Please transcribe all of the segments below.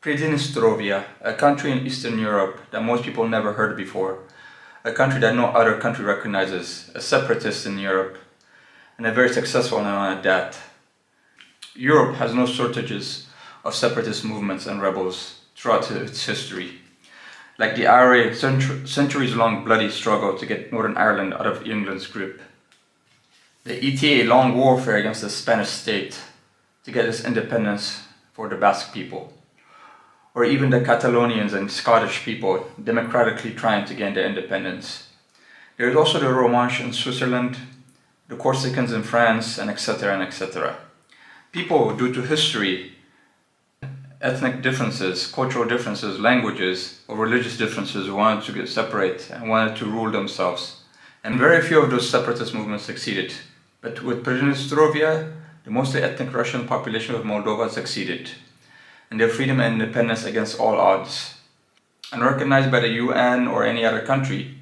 Pridnestrovia, a country in Eastern Europe that most people never heard before, a country that no other country recognizes, a separatist in Europe, and a very successful one at that. Europe has no shortages of separatist movements and rebels throughout its history, like the IRA centuries-long bloody struggle to get Northern Ireland out of England's grip, the ETA long warfare against the Spanish state to get its independence for the Basque people, or even the Catalonians and Scottish people democratically trying to gain their independence. There is also the Romansh in Switzerland, the Corsicans in France, and etc. and etc. People, due to history, ethnic differences, cultural differences, languages, or religious differences, wanted to get separate and wanted to rule themselves. And very few of those separatist movements succeeded. But with Pridnestrovia, the mostly ethnic Russian population of Moldova succeeded, and their freedom and independence against all odds. Unrecognized by the UN or any other country,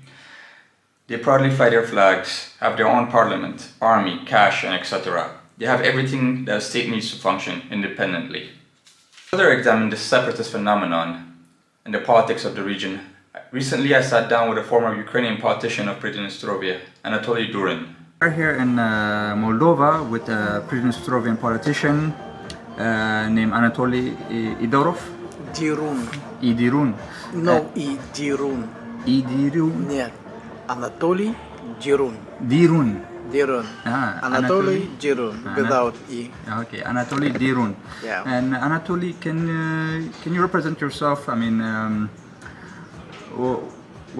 they proudly fly their flags, have their own parliament, army, cash, and etc. They have everything that a state needs to function independently. To further examine this separatist phenomenon and the politics of the region, recently I sat down with a former Ukrainian politician of Pridnestrovia, Anatoly Durin. We're here in Moldova with a Pridnestrovian politician named Anatoly Idorov. Dirun. Idirun. No, Idirun. Idirun. Нет. Anatoly Dirun. Dirun. Dirun. Anatoly Dirun, without E. Okay, Anatoly Dirun. Yeah. And Anatoly, can you represent yourself? I mean, what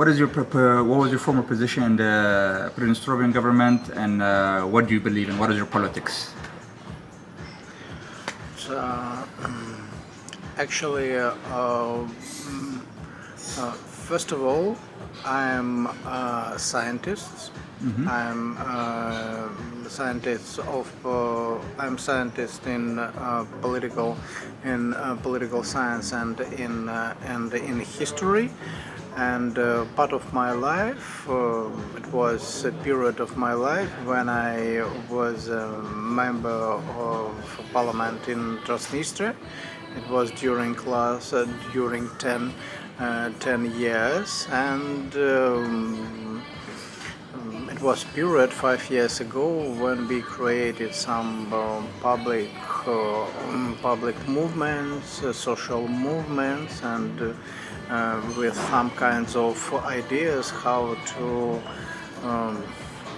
was your former position in the Pridnestrovian government, and what do you believe in? What is your politics? Actually, first of all, I'm a scientist. Mm-hmm. I'm scientist in political science and in history. And part of my life, it was a period of my life when I was a member of parliament in Transnistria. It was during 10 years, and it was period 5 years ago when we created some public movements, social movements, and with some kinds of ideas how to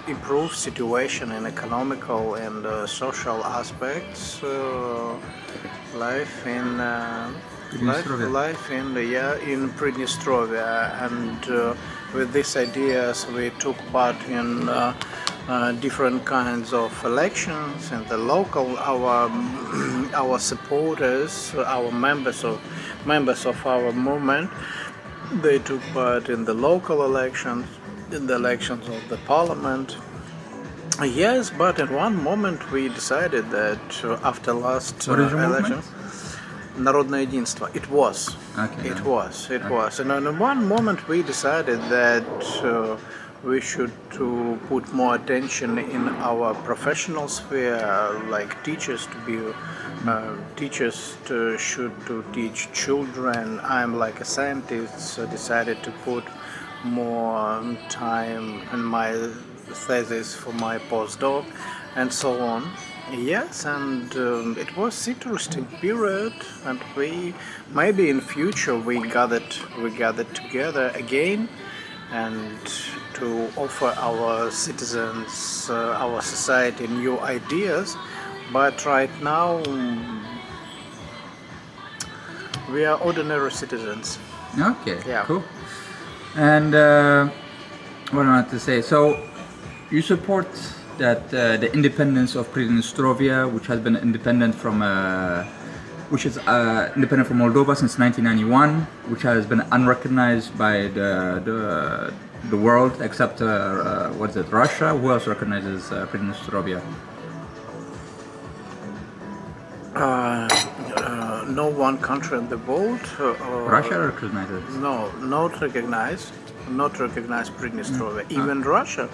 improve situation in economical and social aspects, life in Pridnestrovia, and with these ideas we took part in different kinds of elections, and the local our supporters, our members of our movement, they took part in the local elections, in the elections of the parliament. Yes, but at one moment we decided that after last election, Народное единство. It was. Okay. It was. And at one moment we decided that we should to put more attention in our professional sphere, like teachers to be should to teach children. I'm like a scientist, so decided to put more time in my thesis for my postdoc, and so on. Yes, and it was interesting period, and we maybe in future we gathered together again, and to offer our citizens, our society, new ideas. But right now we are ordinary citizens. Okay, Yeah. Cool. And what I want to say, so you support that the independence of Pridnestrovia, which has been independent from independent from Moldova since 1991, which has been unrecognized by the world except Russia? Who else recognizes Pridnestrovia? No one country in the world. Russia recognizes. No, not recognized Pridnestrovia. Even Russia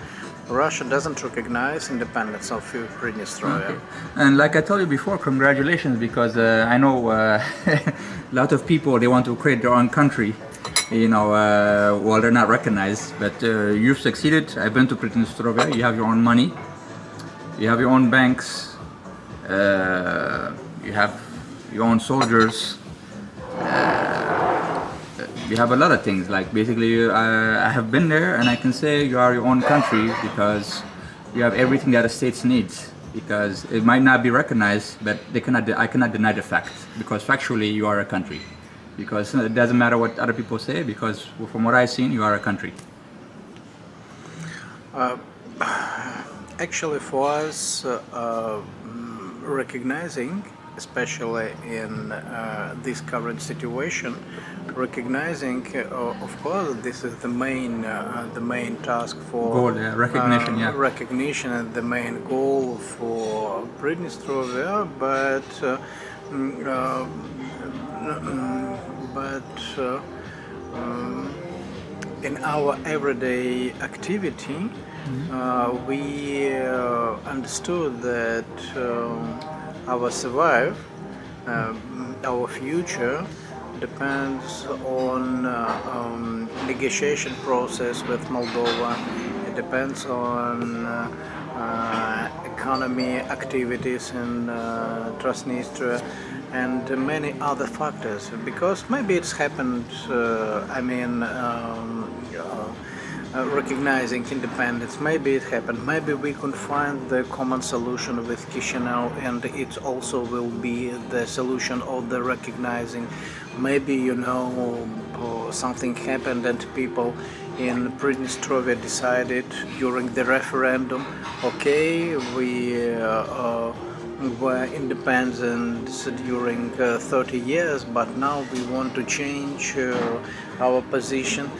Russia doesn't recognize independence of Pridnestrovia. Okay. And like I told you before, congratulations, because I know a lot of people, they want to create their own country, well, they're not recognized, but you've succeeded. I've been to Pridnestrovia. You have your own money, you have your own banks, you have your own soldiers, you have a lot of things. Like basically, I have been there, and I can say you are your own country because you have everything that a state needs. Because it might not be recognized, but I cannot deny the fact. Because factually, you are a country. Because it doesn't matter what other people say. Because from what I've seen, you are a country. Actually, for us, recognizing, especially in this current situation, recognizing, of course, this is the main task for Goal, recognition, yeah. recognition, and the main goal for Pridnestrovia, in our everyday activity, we understood that our our future depends on negotiation process with Moldova. It depends on economy activities in Transnistria and many other factors. Because maybe it's happened. Recognizing independence. Maybe it happened. Maybe we can find the common solution with Chisinau, and it also will be the solution of the recognizing. Maybe something happened and people in Pridnestrovia decided during the referendum, okay, we were independent during 30 years, but now we want to change our position.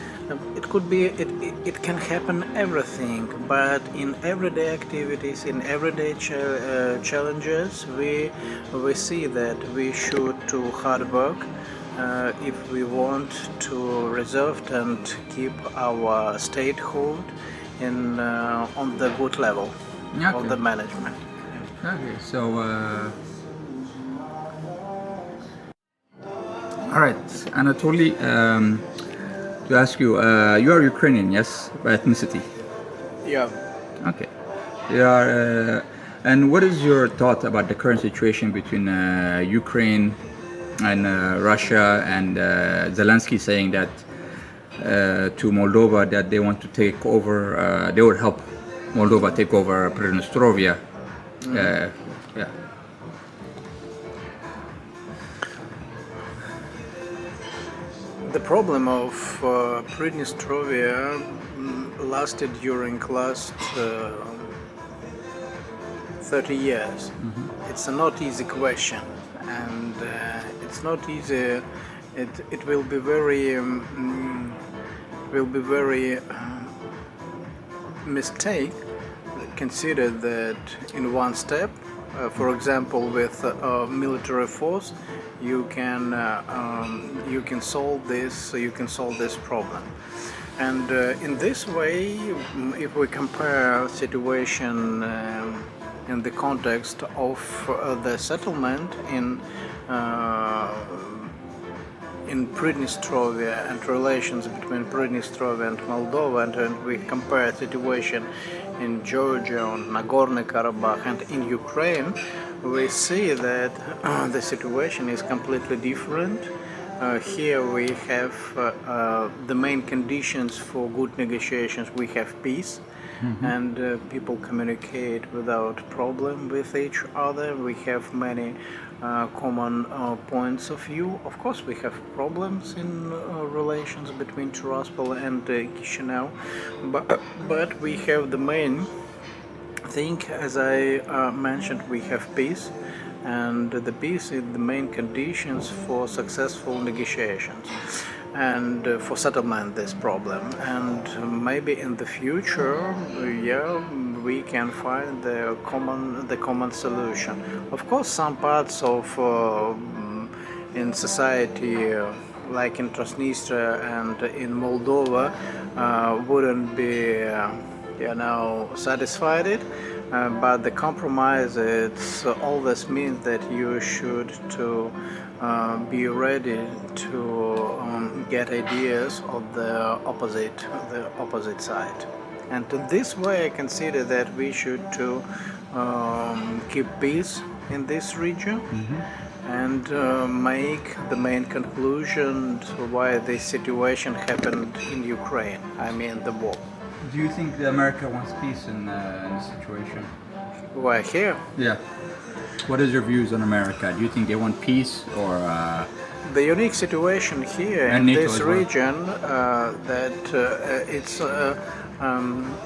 It could be, it can happen everything, but in everyday activities, in everyday challenges, we see that we should do hard work if we want to reserve and keep our statehood on the good level of the management. Okay, so all right, Anatoly. To ask you, you are Ukrainian, yes, by ethnicity? Yeah. Okay. You are, and what is your thought about the current situation between Ukraine and Russia, and Zelensky saying that to Moldova that they want to take over, they would help Moldova take over Pridnestrovia? Yeah. The problem of Pridnestrovia lasted during last 30 years. It's a not easy question, and it's not easy. It will be very mistake. Consider that in one step, for example, with military force, you can solve this problem. And in this way, if we compare situation in the context of the settlement in Pridnestrovia and relations between Pridnestrovia and Moldova, and we compare situation in Georgia and Nagorno-Karabakh and in Ukraine, we see that the situation is completely different. Here we have the main conditions for good negotiations. We have peace, and people communicate without problem with each other. We have many common points of view. Of course, we have problems in relations between Tiraspol and Chisinau, but we have the main thing, as I mentioned, we have peace, and the peace is the main conditions for successful negotiations and for settlement this problem. And maybe in the future, we can find the common solution. Of course, some parts of in society, like in Transnistria and in Moldova, wouldn't be satisfied it. But the compromise, it's always means that you should to be ready to get ideas of the opposite side. And in this way, I consider that we should to keep peace in this region and make the main conclusion to why this situation happened in Ukraine. I mean, the war. Do you think that America wants peace in this situation? Why here? Yeah. What is your views on America? Do you think they want peace or? The unique situation here And in NATO this as well. region that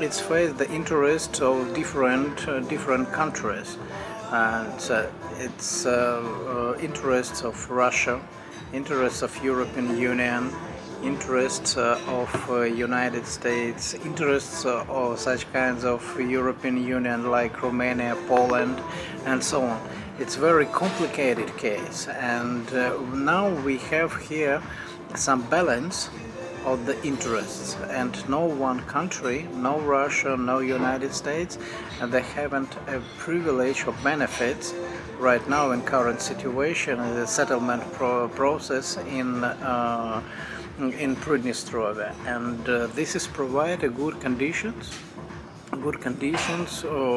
it's faced the interests of different countries, and it's interests of Russia, interests of European Union, interests of United States, interests of such kinds of European Union like Romania, Poland, and so on. It's a very complicated case, and now we have here some balance of the interests, and no one country, no Russia, no United States, and they haven't a privilege of benefits right now in current situation in the settlement process in Pridnestrovia, and this is provide a good conditions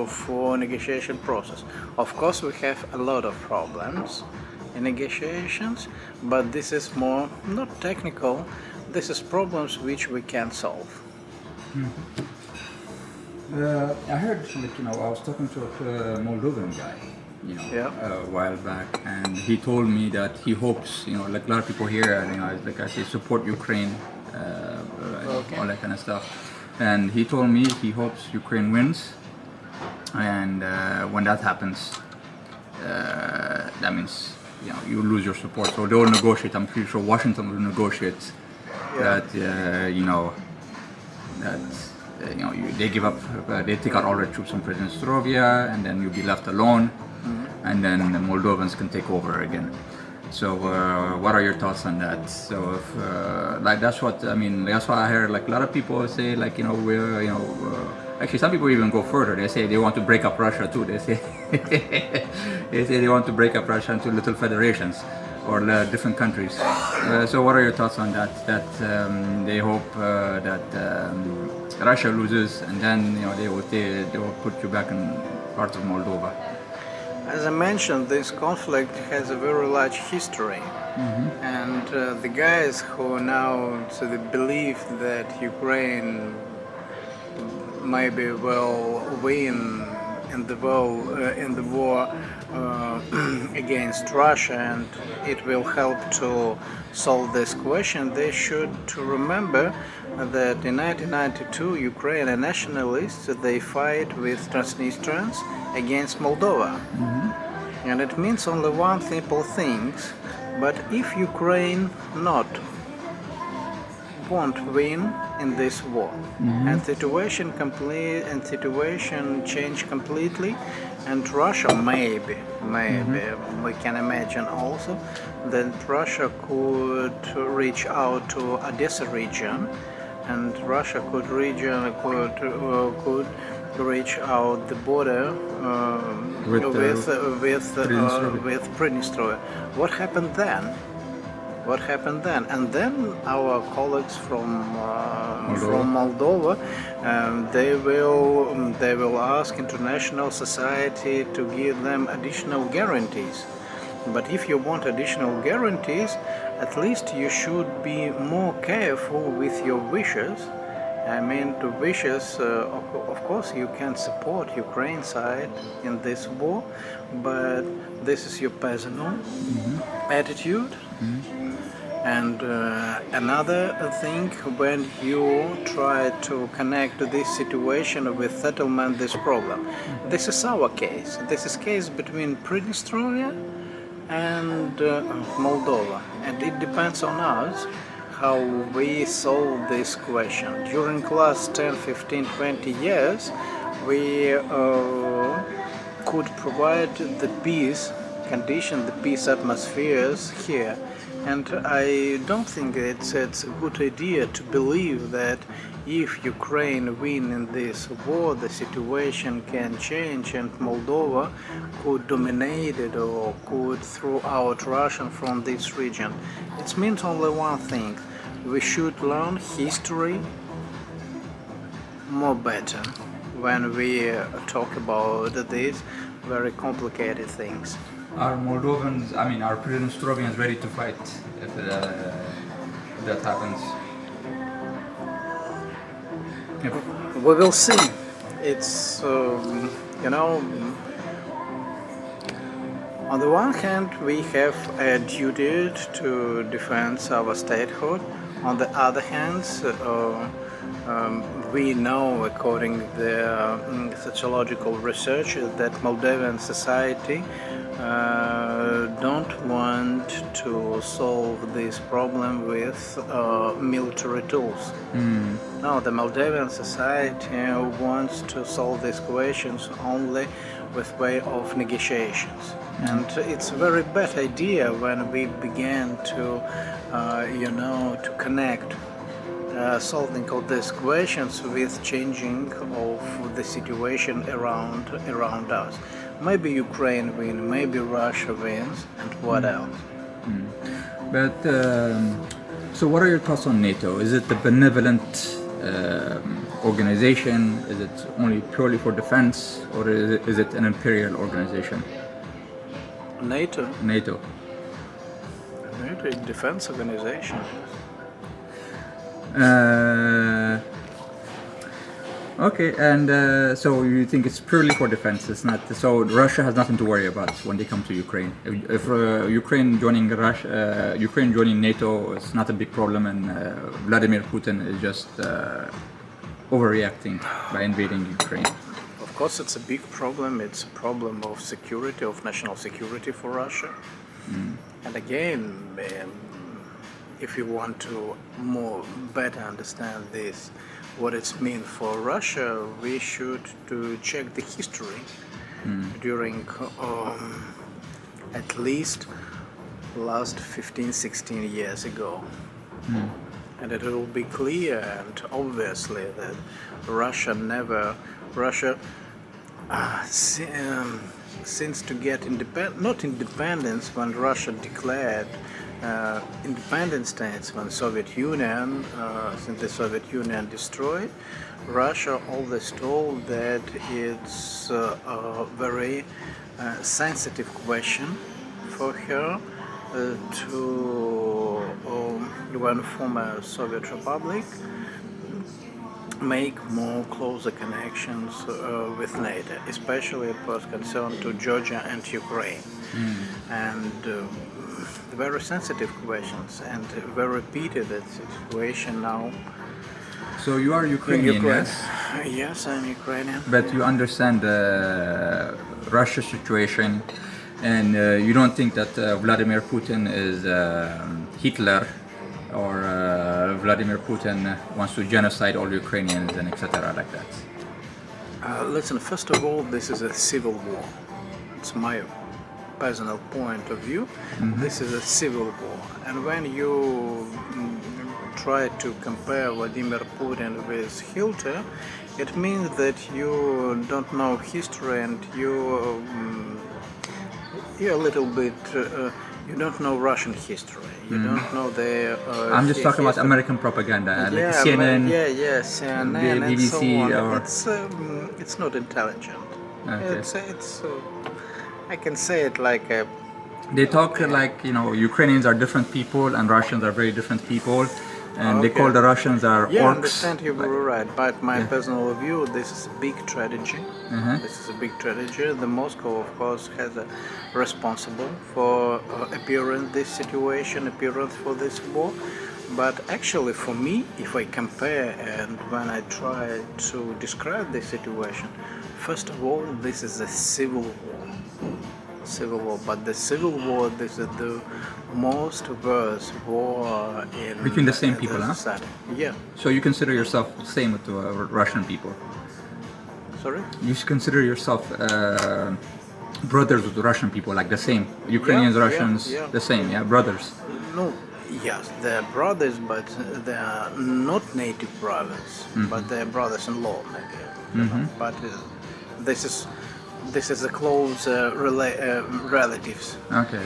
for negotiation process. Of course, we have a lot of problems in negotiations, but this is more not technical. This is problems which we can solve. I heard, I was talking to a Moldovan guy, a while back, and he told me that he hopes, like a lot of people here, like I say, support Ukraine, all that kind of stuff. And he told me he hopes Ukraine wins, and when that happens, that means you lose your support. So they will negotiate. I'm pretty sure Washington will negotiate that they give up, they take out all their troops from Pridnestrovia, and then you'll be left alone, and then the Moldovans can take over again. So what are your thoughts on that? So if, that's what I heard. Like a lot of people say, like actually some people even go further. They say they want to break up Russia too. They say they want to break up Russia into little federations or different countries. So what are your thoughts on that? That they hope that Russia loses, and then they will put you back in part of Moldova. As I mentioned, this conflict has a very large history, and the guys who now they believe that Ukraine maybe will win in the war against Russia, and it will help to solve this question. They should remember that in 1992 Ukrainian nationalists they fight with Transnistrians against Moldova, and it means only one simple thing. But if Ukraine won't win in this war, and situation change completely, and Russia maybe we can imagine also that Russia could reach out to Odessa region, and Russia could reach out the border with Pridnestrovia. What happened then? And then our colleagues from Moldova, they will ask international society to give them additional guarantees. But if you want additional guarantees, at least you should be more careful with your wishes. I mean, to wishes, of course, you can support Ukraine side in this war, but this is your personal attitude. And another thing, when you try to connect this situation with settlement, this problem, this is our case. This is case between Pridnestrovia and Moldova, and it depends on us how we solve this question. During last 10, 15, 20 years, we could provide the peace condition, the peace atmospheres here. And I don't think it's a good idea to believe that if Ukraine win in this war, the situation can change and Moldova could dominate it or could throw out Russia from this region. It means only one thing: we should learn history more better when we talk about these very complicated things. Are Moldovans, I mean, are Pridnestrovians ready to fight if that happens? If, We will see. It's, on the one hand, we have a duty to defend our statehood. On the other hand, we know, according to the sociological research, that Moldovan society don't want to solve this problem with military tools. No, the Moldovan society wants to solve these questions only with way of negotiations. And it's a very bad idea when we began to, to connect solving all these questions with changing of the situation around us. Maybe Ukraine wins, maybe Russia wins, and what else? But so, what are your thoughts on NATO? Is it a benevolent organization? Is it only purely for defense, or is it an imperial organization? NATO. NATO. NATO is a defense organization. Okay, and so you think it's purely for defense? It's not. So Russia has nothing to worry about when they come to Ukraine. If Ukraine joining Ukraine joining NATO, it's not a big problem, and Vladimir Putin is just overreacting by invading Ukraine. Of course, it's a big problem. It's a problem of security, of national security for Russia. And again, if you want to better understand this, what it's mean for Russia, we should to check the history during at least last 15-16 years ago. And it will be clear and obviously that Russia since to get not independence when Russia declared independent states when Soviet Union, since the Soviet Union destroyed, Russia always told that it's a very sensitive question for her to one former Soviet Republic make more closer connections with NATO, especially it was concerned to Georgia and Ukraine. And very sensitive questions and very repeated that situation now. So you are Ukrainian, yes? Yes, I'm Ukrainian. But you understand the Russia situation, and you don't think that Vladimir Putin is Hitler, or Vladimir Putin wants to genocide all Ukrainians and etc. like that? Listen, first of all, this is a civil war. It's my personal point of view. This is a civil war, and when you try to compare Vladimir Putin with Hitler, it means that you don't know history and you're a little bit you don't know Russian history. You don't know the I'm just talking about American propaganda, like CNN, CNN, BBC, and so on. It's not intelligent. Okay. It's I can say it like a... They talk like, Ukrainians are different people and Russians are very different people, and they call the Russians are orcs. I understand you were right, but my personal view, this is a big tragedy. This is a big tragedy. The Moscow, of course, has a responsible for appearing this situation, appearance for this war. But actually, for me, if I compare and when I try to describe the situation, first of all, this is a civil war. But the civil war, this is the most worst war in between the same people, society. Yeah. So you consider yourself the same with the Russian people? Sorry? You consider yourself brothers with the Russian people, like the same. Ukrainians, Russians, yeah. the same, yeah, brothers. No, yes, they're brothers, but they are not native brothers, but they're brothers-in-law, maybe. You know. But this is a close relatives. Okay.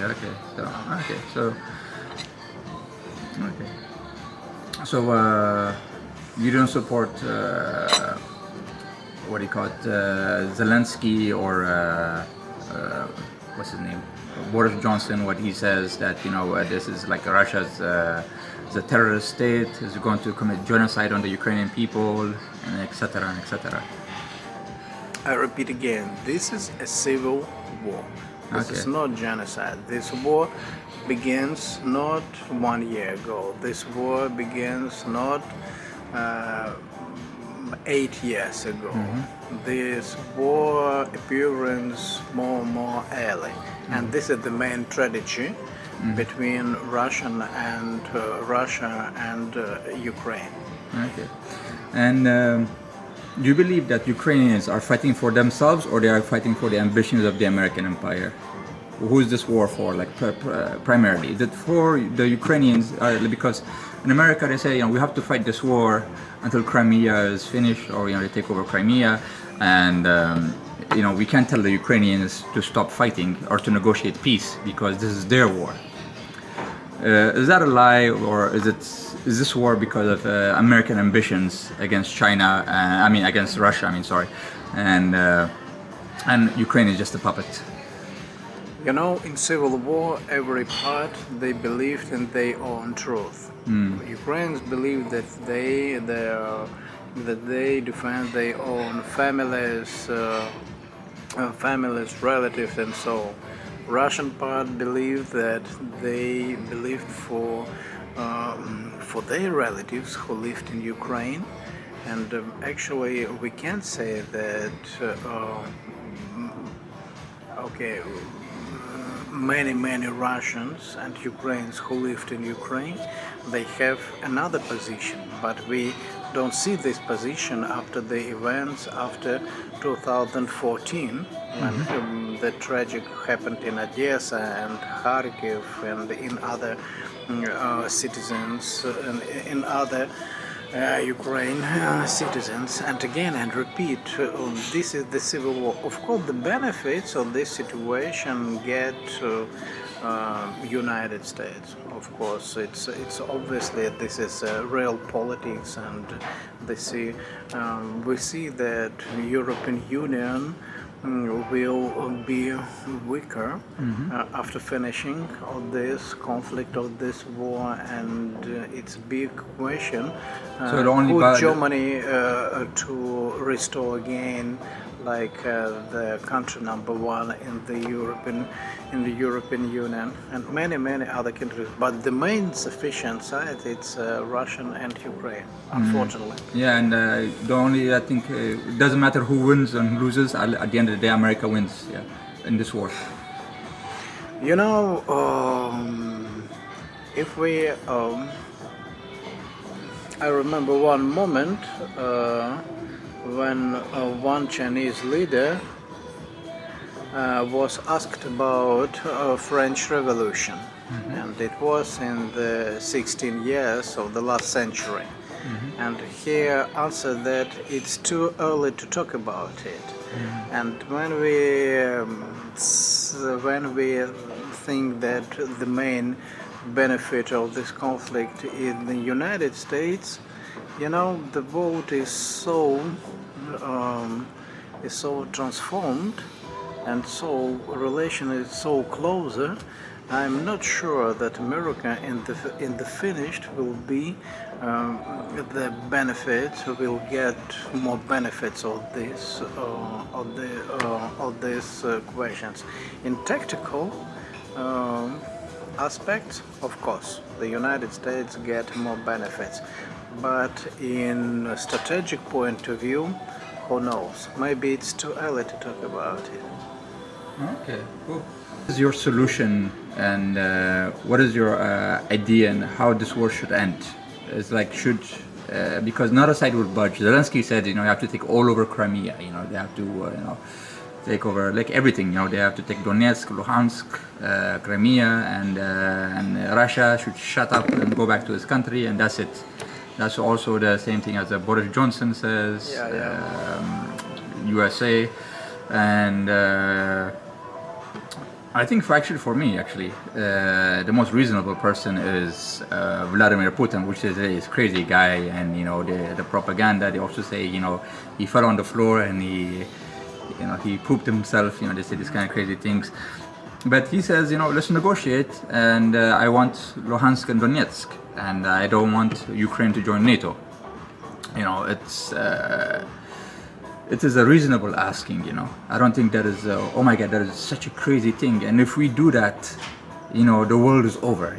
So you don't support what do you call it, Zelensky or what's his name, Boris Johnson? What he says that this is like Russia's is a terrorist state, is going to commit genocide on the Ukrainian people, and etc. and etc. I repeat again, this is a civil war. This is not genocide. This war begins not 1 year ago. This war begins not 8 years ago. This war appears more early, and this is the main tragedy between Russia and Ukraine. Okay, and do you believe that Ukrainians are fighting for themselves, or they are fighting for the ambitions of the American empire? Who is this war for? Like primarily, is it for the Ukrainians? Because in America they say we have to fight this war until Crimea is finished, or they take over Crimea, and we can't tell the Ukrainians to stop fighting or to negotiate peace because this is their war. Is that a lie, or is this war because of American ambitions against China? Against Russia. And Ukraine is just a puppet. In civil war, every part they believed in their own truth. Ukrainians believe that they defend their own families, relatives, and so on. Russian part believed that they believed for their relatives who lived in Ukraine, and actually we can say that many Russians and Ukrainians who lived in Ukraine, they have another position, but we don't see this position after the events after 2014, when the tragic happened in Odessa and Kharkiv and in other citizens, in other Ukraine citizens. And again and repeat, this is the civil war. Of course, the benefits of this situation get United States. Of course, it's obviously this is real politics, and we see that European Union will be weaker after finishing of this conflict, of this war, and it's a big question who Germany to restore again like the country number one in the European Union, and many other countries. But the main sufficient side it's Russian and Ukraine, unfortunately. Yeah, and I think it doesn't matter who wins and loses. At the end of the day, America wins. Yeah, in this war. If we, I remember one moment. When one Chinese leader was asked about French Revolution, and it was in the 16 years of the last century, and he answered that it's too early to talk about it. And when we think that the main benefit of this conflict in the United States, the world is so transformed, and so relation is so closer. I'm not sure that America in the finished will be the benefits, will get more benefits of these questions. In tactical aspects, of course, the United States get more benefits. But in a strategic point of view, who knows? Maybe it's too early to talk about it. Okay, cool. What is your solution, and what is your idea on how this war should end? It's like because not a side will budge. Zelensky said, you have to take all over Crimea. They have to, take over like everything. They have to take Donetsk, Luhansk, Crimea, and Russia should shut up and go back to his country, and that's it. That's also the same thing as Boris Johnson says, USA, and I think for me, the most reasonable person is Vladimir Putin, which is a crazy guy, and the propaganda. They also say he fell on the floor and he pooped himself. They say these kind of crazy things, but he says let's negotiate, and I want Luhansk and Donetsk, and I don't want Ukraine to join NATO. It is a reasonable asking, I don't think that is, oh my God, that is such a crazy thing. And if we do that, the world is over,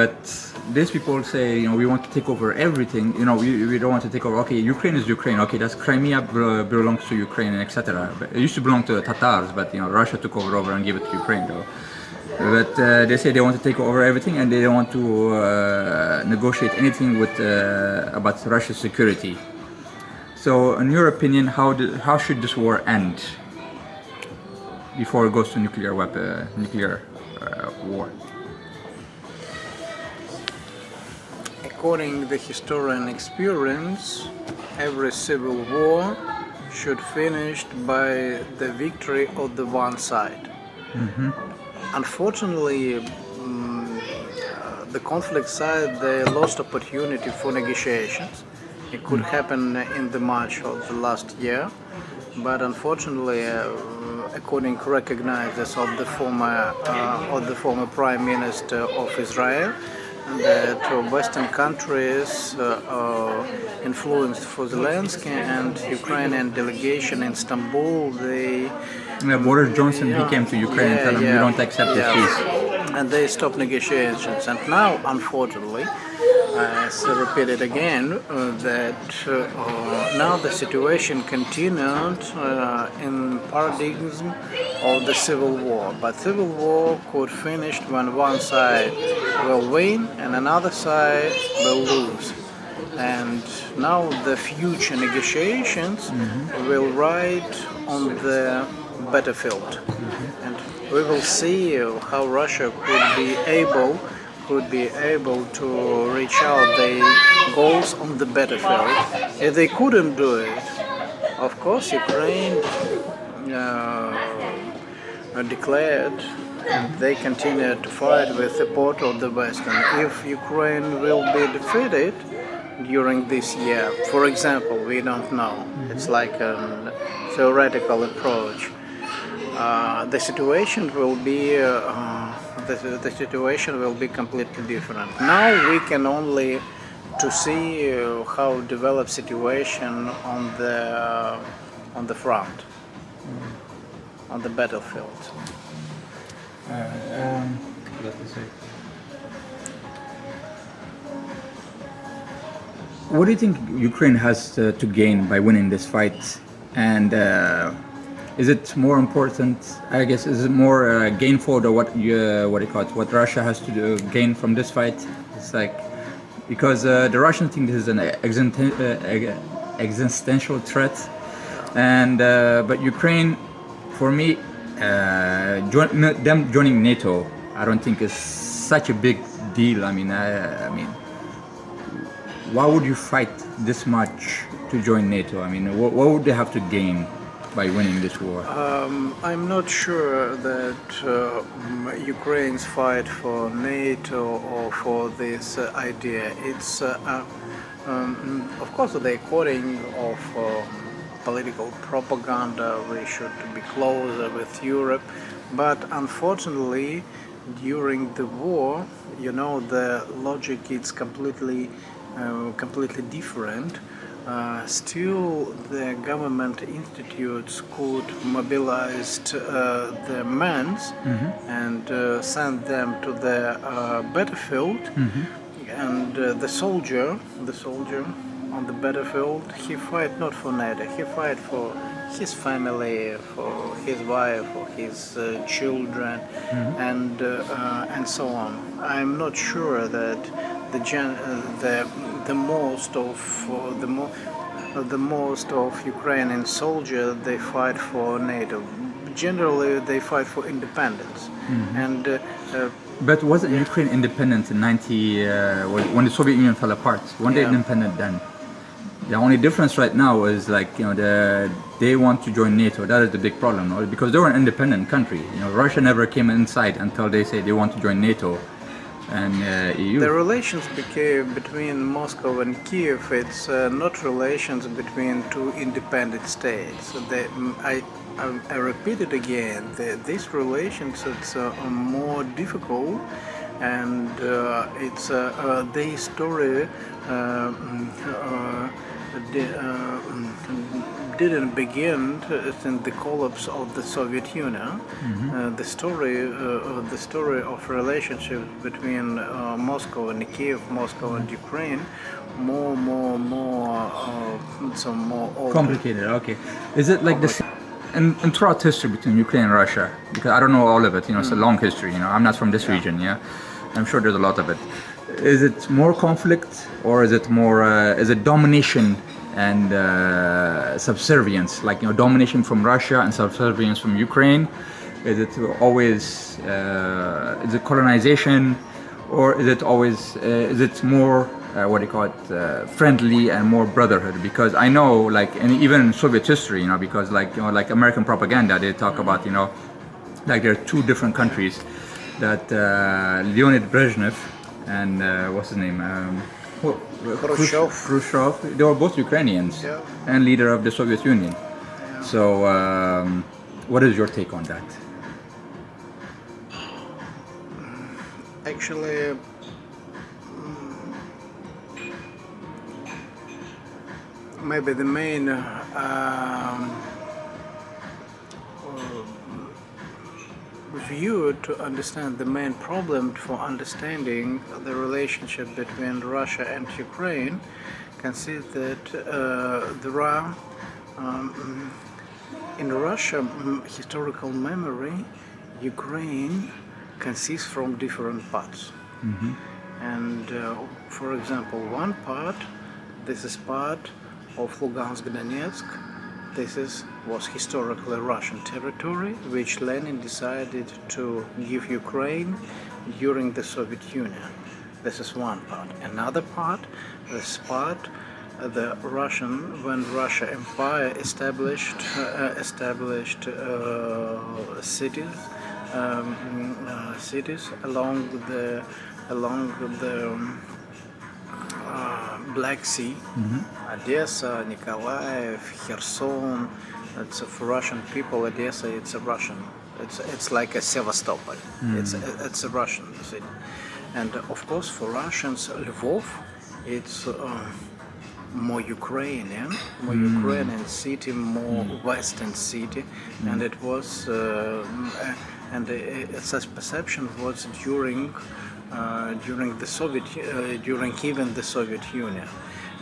But these people say, we want to take over everything, we don't want to take over, okay, Ukraine is Ukraine, okay, that's Crimea belongs to Ukraine, etc. But it used to belong to the Tatars, but, Russia took over and gave it to Ukraine, though. But they say they want to take over everything, and they don't want to negotiate anything about Russia's security. So, in your opinion, how should this war end before it goes to nuclear war? According to the historian experience, every civil war should finish by the victory of the one side. Mm-hmm. Unfortunately, the conflict side, they lost opportunity for negotiations. It could happen in the March of the last year, but unfortunately, according to recognizers of the former Prime Minister of Israel, that Western countries influenced for Zelensky and Ukrainian delegation in Istanbul, Boris Johnson, he came to Ukraine and told him, we don't accept this peace. And they stopped negotiations. And now, unfortunately, as I repeat it again, that now the situation continued in paradigm of the civil war. But civil war could finish when one side will win and another side will lose. And now the future negotiations will ride on the battlefield. And we will see how Russia could be able to reach out their goals on the battlefield. If they couldn't do it, of course, Ukraine declared they continue to fight with support of the West. And if Ukraine will be defeated during this year, for example, we don't know. It's like a theoretical approach. The situation will be the situation will be completely different. Now we can only to see how develop situation on the front, on the battlefield. What do you think Ukraine has to gain by winning this fight? And is it more important? I guess is it more gainful or what Russia has to gain from this fight? It's like because the Russians think this is an existential threat, and but Ukraine, for me, them joining NATO, I don't think is such a big deal. I mean, why would you fight this much to join NATO? I mean, what would they have to gain by winning this war? I'm not sure that Ukraine's fight for NATO or for this idea. It's of course the according of political propaganda. We should be closer with Europe, but unfortunately, during the war, the logic is completely different. Still, the government institutes could mobilize the men and send them to the battlefield, and the soldier on the battlefield, he fight not for NATO, he fight for his family, for his wife, for his children, and so on. I'm not sure that the most of Ukrainian soldiers, they fight for NATO. Generally, they fight for independence. And But wasn't Ukraine independent in 90, when the Soviet Union fell apart? Weren't they Yeah. independent then? The only difference right now is like, they want to join NATO. That is the big problem, no? Because they were an independent country. Russia never came inside until they say they want to join NATO and EU. the relations between Moscow and Kiev, it's not relations between two independent states. I repeat it again. These relations, it's more difficult, and it's the story didn't begin since the collapse of the Soviet Union. The story of relationship between Moscow and Kiev, Moscow and Ukraine, more open. Complicated, okay. Is it like this? And throughout history between Ukraine and Russia, because I don't know all of it, it's a long history, I'm not from this region, I'm sure there's a lot of it. Is it more conflict, or is it more, is it domination and subservience, like, domination from Russia and subservience from Ukraine? Is it always, is it colonization, or is it always, is it more, friendly and more brotherhood? Because I know, like, and even in Soviet history, because like American propaganda, they talk about, like there are two different countries that Leonid Brezhnev and what's his name? Khrushchev. They were both Ukrainians and leader of the Soviet Union. So, what is your take on that? Actually, maybe the main view to understand the main problem for understanding the relationship between Russia and Ukraine consists that there are in Russia historical memory, Ukraine consists from different parts. And for example, one part, this is part of Lugansk Donetsk. This was historically Russian territory, which Lenin decided to give Ukraine during the Soviet Union. This is one part. Another part, this part, the Russian, when Russia Empire established cities along the Black Sea, Odessa, Nikolaev, Kherson. It's for Russian people. Odessa, it's a Russian. It's like a Sevastopol. It's a Russian city. And of course, for Russians, Lvov, it's more Ukrainian city, more Western city, and it was such perception was during even the Soviet Union.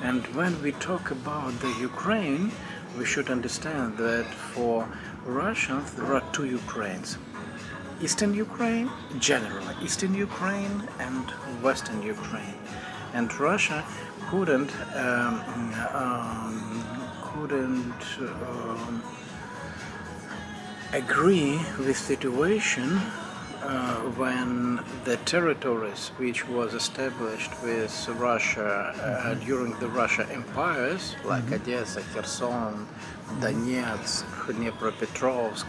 And when we talk about the Ukraine, we should understand that for Russians there are two Ukraines. Eastern Ukraine, generally Eastern Ukraine and Western Ukraine. And Russia couldn't agree with situation when the territories which was established with Russia during the Russia empires, like Odessa, Kherson, Donetsk, Dnipropetrovsk,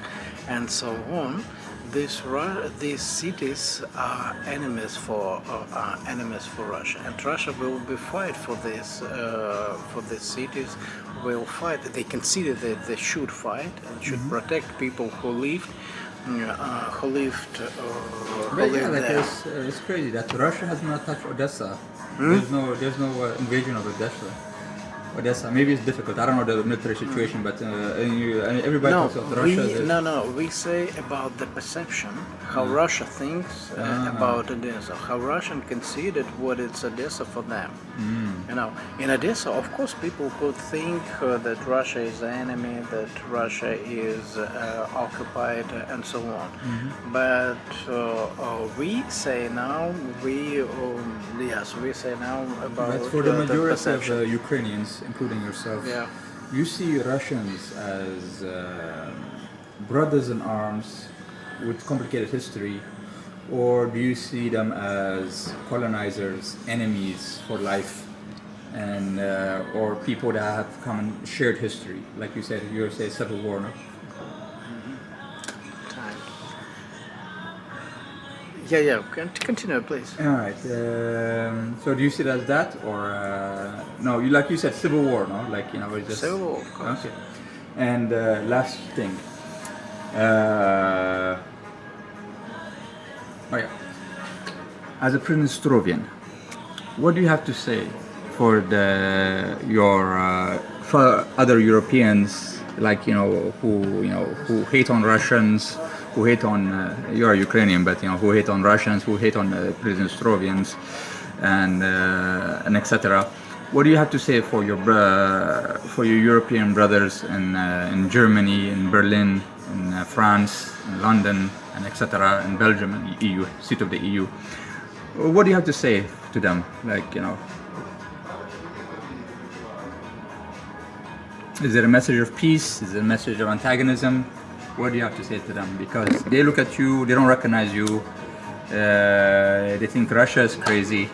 and so on, these cities are enemies for Russia, and Russia will be fight for these cities. Will fight. They consider that they should fight and should protect people who lived there. It's crazy that Russia has not touched Odessa. There's no invasion of Odessa. Maybe it's difficult. I don't know the military situation, but everybody talks about Russia. We say about the perception, how Russia thinks about Odessa, how Russian considered what it's Odessa for them. In Odessa, of course, people could think that Russia is the enemy, that Russia is occupied, and so on. But we say now, we say now about but for the majority perception. of Ukrainians, including yourself, Yeah. you see Russians as brothers in arms with complicated history, or do you see them as colonizers, enemies for life, and or people that have common shared history? Like you said, you say civil war, no? Time. Yeah. Continue, please. All right. So do you see it as that, or no? You like you said civil war, no? Like it's just Civil War, of course. okay. And last thing. Oh yeah. As a Pridnestrovian, what do you have to say for for other Europeans, like who hate on Russians, who hate on you are Ukrainian, but who hate on Russians, who hate on Pridnestrovians, and etc. What do you have to say for your European brothers in Germany, in Berlin, in France, in London, and etc. in Belgium, and EU, seat of the EU? What do you have to say to them? Is it a message of peace? Is it a message of antagonism? What do you have to say to them? Because they look at you, they don't recognize you, they think Russia is crazy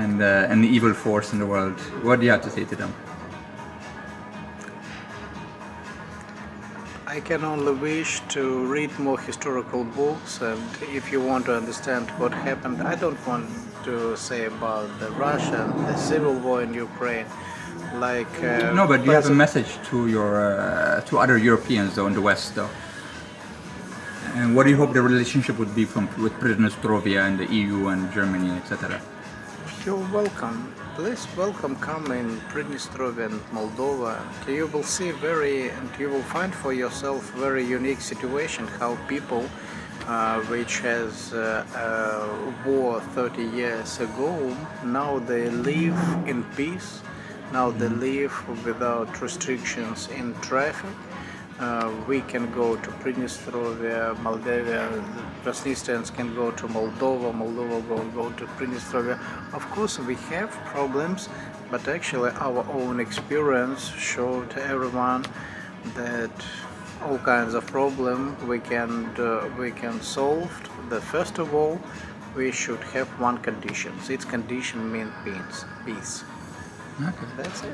and the evil force in the world. What do you have to say to them? I can only wish to read more historical books, and if you want to understand what happened, I don't want to say about the Russia, the civil war in Ukraine. No, but do you have a message to to other Europeans though in the West though? And what do you hope the relationship would be with Pridnestrovia and the EU and Germany, etc.? You're welcome. Please welcome, come in Pridnestrovia and Moldova. You will see and you will find for yourself very unique situation how people which has war 30 years ago, now they live in peace. Now they live without restrictions in traffic. We can go to Pridnestrovia, Moldavia, Transnistrians can go to Moldova, Moldova go to Pridnestrovia. Of course we have problems, but actually our own experience showed everyone that all kinds of problems we can solve. First of all, we should have one condition. Its condition means peace. Okay. That's it.